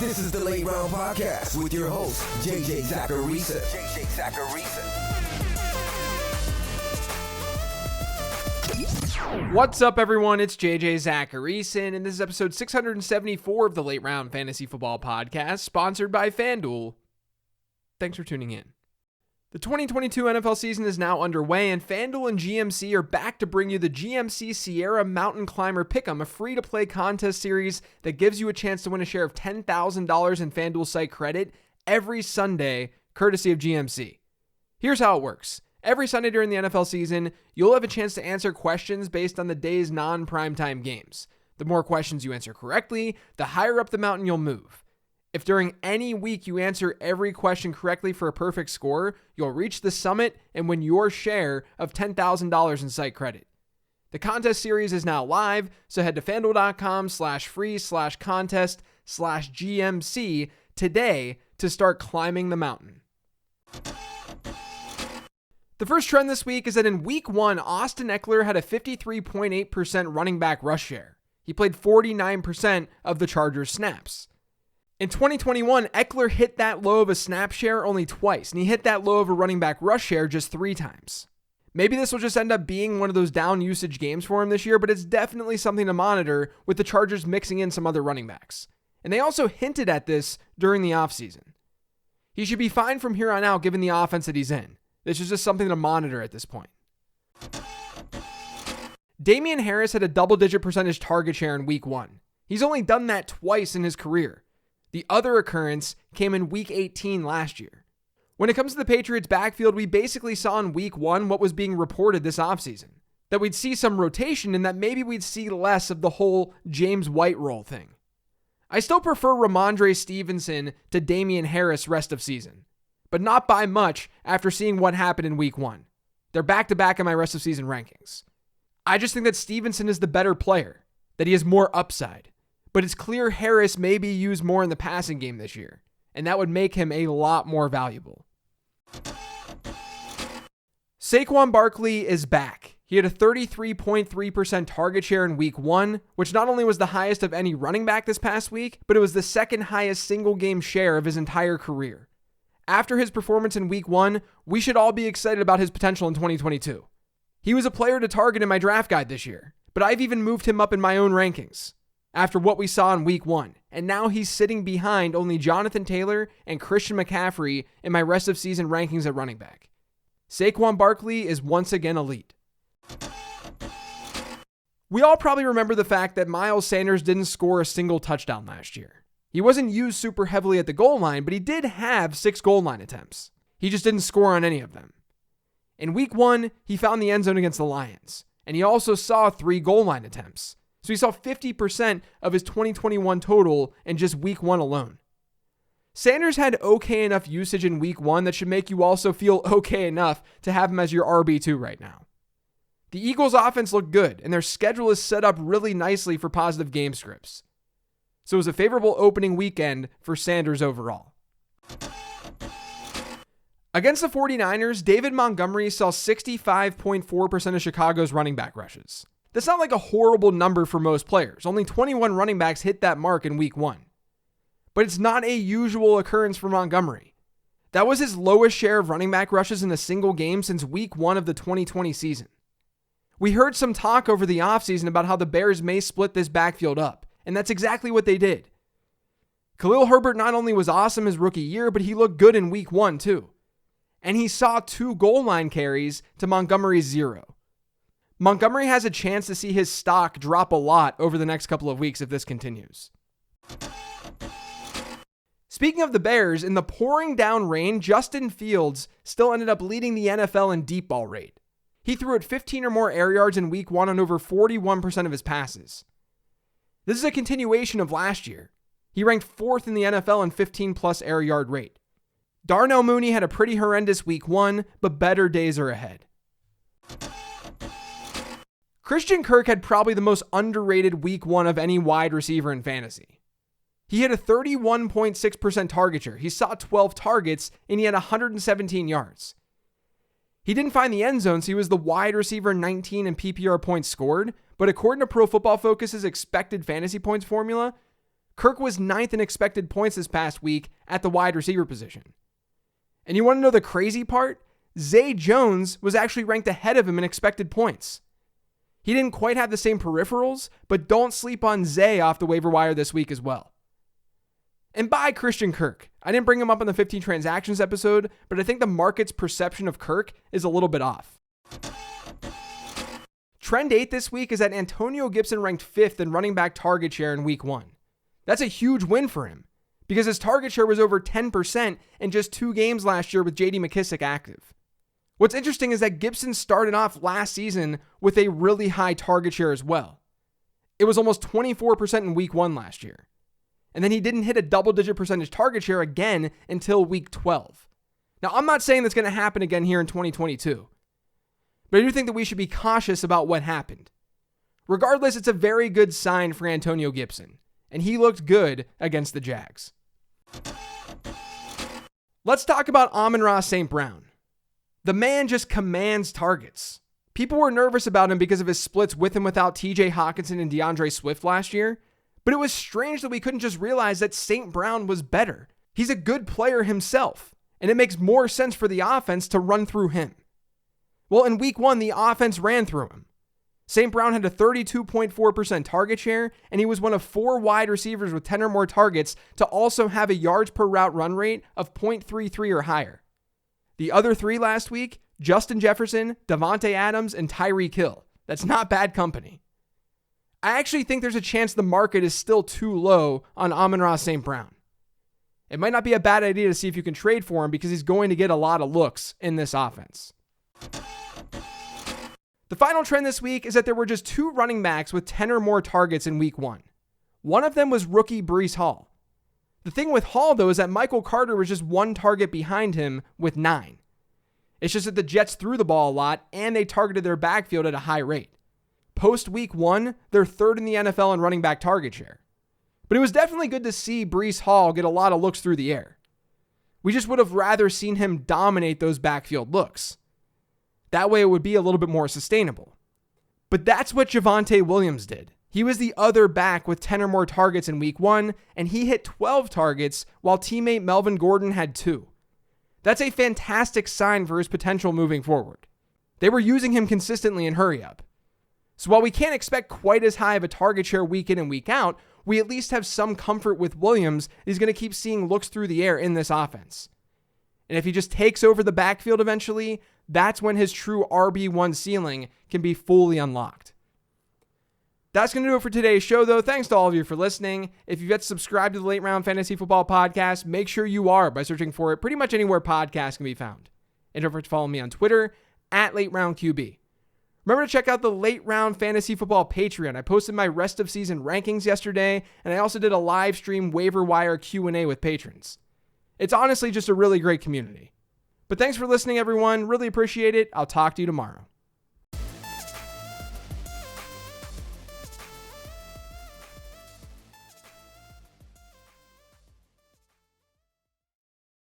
This is the Late Round Podcast with your host, JJ Zacharisa. What's up, everyone? It's JJ Zacharisa, and this is episode 674 of the Late Round Fantasy Football Podcast, sponsored by FanDuel. Thanks for tuning in. The 2022 NFL season is now underway, and FanDuel and GMC are back to bring you the GMC Sierra Mountain Climber Pick'em, a free-to-play contest series that gives you a chance to win a share of $10,000 in FanDuel site credit every Sunday, courtesy of GMC. Here's how it works. Every Sunday during the NFL season, you'll have a chance to answer questions based on the day's non-primetime games. The more questions you answer correctly, the higher up the mountain you'll move. If during any week you answer every question correctly for a perfect score, you'll reach the summit and win your share of $10,000 in site credit. The contest series is now live, so head to fanduel.com/free/contest/GMC today to start climbing the mountain. The first trend this week is that in week 1, Austin Ekeler had a 53.8% running back rush share. He played 49% of the Chargers' snaps. In 2021, Ekeler hit that low of a snap share only twice, and he hit that low of a running back rush share just 3 times. Maybe this will just end up being one of those down usage games for him this year, but it's definitely something to monitor with the Chargers mixing in some other running backs. And they also hinted at this during the offseason. He should be fine from here on out given the offense that he's in. This is just something to monitor at this point. Damian Harris had a double-digit percentage target share in week 1. He's only done that twice in his career. The other occurrence came in week 18 last year. When it comes to the Patriots backfield, we basically saw in week 1 what was being reported this offseason. That we'd see some rotation and that maybe we'd see less of the whole James White role thing. I still prefer Ramondre Stevenson to Damian Harris rest of season, but not by much after seeing what happened in week 1. They're back-to-back in my rest of season rankings. I just think that Stevenson is the better player, that he has more upside. But it's clear Harris may be used more in the passing game this year, and that would make him a lot more valuable. Saquon Barkley is back. He had a 33.3% target share in week 1, which not only was the highest of any running back this past week, but it was the second highest single game share of his entire career. After his performance in week 1, we should all be excited about his potential in 2022. He was a player to target in my draft guide this year, but I've even moved him up in my own rankings after what we saw in week 1. And now he's sitting behind only Jonathan Taylor and Christian McCaffrey in my rest of season rankings at running back. Saquon Barkley is once again elite. We all probably remember the fact that Miles Sanders didn't score a single touchdown last year. He wasn't used super heavily at the goal line, but he did have 6 goal line attempts. He just didn't score on any of them. In week 1, he found the end zone against the Lions, and he also saw 3 goal line attempts. So he saw 50% of his 2021 total in just week 1 alone. Sanders had okay enough usage in week 1 that should make you also feel okay enough to have him as your RB2 right now. The Eagles' offense looked good, and their schedule is set up really nicely for positive game scripts. So it was a favorable opening weekend for Sanders overall. Against the 49ers, David Montgomery saw 65.4% of Chicago's running back rushes. That's not like a horrible number for most players. Only 21 running backs hit that mark in week 1. But it's not a usual occurrence for Montgomery. That was his lowest share of running back rushes in a single game since week 1 of the 2020 season. We heard some talk over the offseason about how the Bears may split this backfield up, and that's exactly what they did. Khalil Herbert not only was awesome his rookie year, but he looked good in week 1 too. And he saw 2 goal line carries to Montgomery's 0. Montgomery has a chance to see his stock drop a lot over the next couple of weeks if this continues. Speaking of the Bears, in the pouring down rain, Justin Fields still ended up leading the NFL in deep ball rate. He threw it 15 or more air yards in week 1 on over 41% of his passes. This is a continuation of last year. He ranked 4th in the NFL in 15-plus air yard rate. Darnell Mooney had a pretty horrendous week 1, but better days are ahead. Christian Kirk had probably the most underrated week 1 of any wide receiver in fantasy. He had a 31.6% target share. He saw 12 targets and he had 117 yards. He didn't find the end zone, so he was the wide receiver 19 in PPR points scored, but according to Pro Football Focus's expected fantasy points formula, Kirk was 9th in expected points this past week at the wide receiver position. And you want to know the crazy part? Zay Jones was actually ranked ahead of him in expected points. He didn't quite have the same peripherals, but don't sleep on Zay off the waiver wire this week as well. And bye Christian Kirk. I didn't bring him up on the 15 transactions episode, but I think the market's perception of Kirk is a little bit off. Trend 8 this week is that Antonio Gibson ranked 5th in running back target share in week 1. That's a huge win for him because his target share was over 10% in just 2 games last year with J.D. McKissic active. What's interesting is that Gibson started off last season with a really high target share as well. It was almost 24% in week 1 last year. And then he didn't hit a double-digit percentage target share again until week 12. Now, I'm not saying that's going to happen again here in 2022. But I do think that we should be cautious about what happened. Regardless, it's a very good sign for Antonio Gibson, and he looked good against the Jags. Let's talk about Amon-Ra St. Brown. The man just commands targets. People were nervous about him because of his splits with and without TJ Hawkinson and DeAndre Swift last year, but it was strange that we couldn't just realize that St. Brown was better. He's a good player himself, and it makes more sense for the offense to run through him. Well, in week 1, the offense ran through him. St. Brown had a 32.4% target share, and he was one of 4 wide receivers with 10 or more targets to also have a yards per route run rate of 0.33 or higher. The other 3 last week, Justin Jefferson, Devontae Adams, and Tyreek Hill. That's not bad company. I actually think there's a chance the market is still too low on Amon-Ra St. Brown. It might not be a bad idea to see if you can trade for him because he's going to get a lot of looks in this offense. The final trend this week is that there were just 2 running backs with 10 or more targets in week 1. One of them was rookie Breece Hall. The thing with Hall, though, is that Michael Carter was just 1 target behind him with 9. It's just that the Jets threw the ball a lot and they targeted their backfield at a high rate. Post week 1, they're 3rd in the NFL in running back target share. But it was definitely good to see Breece Hall get a lot of looks through the air. We just would have rather seen him dominate those backfield looks. That way it would be a little bit more sustainable. But that's what Javonte Williams did. He was the other back with 10 or more targets in week 1, and he hit 12 targets while teammate Melvin Gordon had 2. That's a fantastic sign for his potential moving forward. They were using him consistently in hurry up. So while we can't expect quite as high of a target share week in and week out, we at least have some comfort with Williams. He's going to keep seeing looks through the air in this offense. And if he just takes over the backfield eventually, that's when his true RB1 ceiling can be fully unlocked. That's going to do it for today's show, though. Thanks to all of you for listening. If you've yet to subscribe to the Late Round Fantasy Football Podcast, make sure you are by searching for it pretty much anywhere podcasts can be found. And don't forget to follow me on Twitter @LateRoundQB. Remember to check out the Late Round Fantasy Football Patreon. I posted my rest of season rankings yesterday, and I also did a live stream waiver wire Q&A with patrons. It's honestly just a really great community. But thanks for listening, everyone. Really appreciate it. I'll talk to you tomorrow.